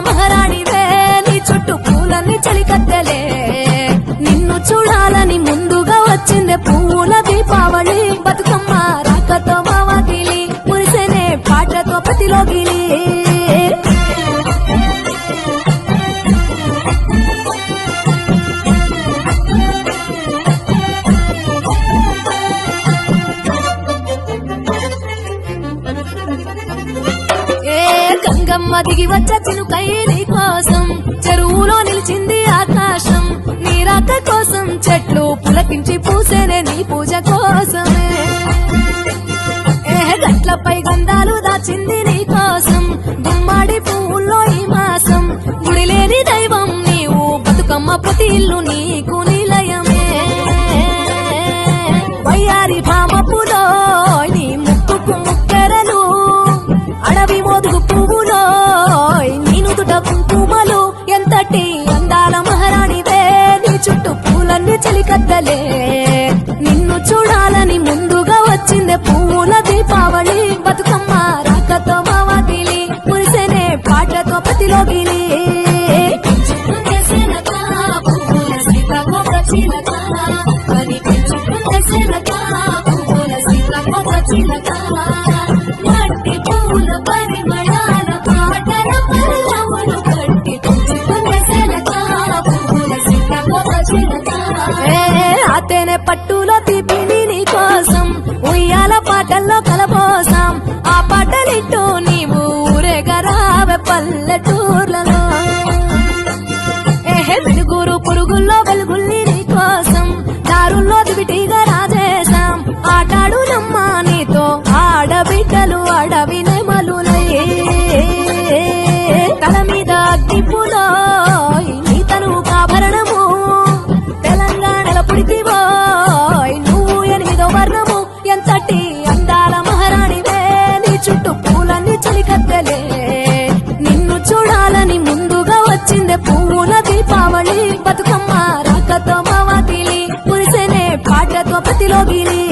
మహారాణివే నీ చుట్టూ పూలన్నీ చలికత్తెలే నిన్ను చూడాలని ముందుగా వచ్చిందే పూల దీపావళి బతుకమ్మ రాకతో మావాకిలి మురిసేనే పాటతో ప్రతిలోగిలి గంగమ్మ దిగి వచ్చ చినుకై నీ కోసం చెరువులో నిలిచింది ఆకాశం నీ రాక కోసం చెట్లు పులకించి పూసేనే నీ పూజ కోసమే గట్లపై గంధాలు దాచింది నీ కోసం గుమ్మాడి పువ్వుల్లో ఈ మాసం గుడిలేని దైవం నీవు బతుకమ్మ ప్రతి ఇల్లు నీకు నిలయమే వయ్యారి భామపులో నీ ముక్కుకు ముక్కెరలు అడవి మోదుగు పువ్వులో నీనుదుట కుంకుమలు ఎంతటి అందాల మహారాణివే నీ చుట్టూ పూలన్నీ చలికత్తలే నిన్ను చూడాలని ముందుగా వచ్చిందే పూల దీపావళి బతుకమ్మ రాకతో మావాకిలి మురిసేనే పాటతో ప్రతిలోగిలి మట్టి పూల పరిమళాల పాటల పల్లవులు కట్టి అతేనే పట్టులో తీపిని నీ కోసం ఉయ్యాల పాటల్లో కలపోసాం ఆ పాటలిట్టు నీవు ఊరేగరావే పల్లెటూర్లలో వెలుగురు పురుగుల్లో వెలుగుల్ని నీ కోసం దారుల్లో దివిటిగా రాజేశాం ఆటాడు నమ్మ నీతో ఆడబిడ్డలు అడవి నెమలులయ్యే తల మీద అగ్గిపులో నీ తనువు కాభరణము తెలంగాణల పుడితివో నువ్వు 8వ వర్ణము ఎంతటి అందాల మహారాణివే నీ చుట్టూ పూలన్నీ చలికత్తెలే నిన్ను చూడాలని ముందుగా వచ్చిందే పూల దీపావళి బతుకమ్మ రాకతో మావాకిలి మురిసేనే పాటతో ప్రతిలోగిలి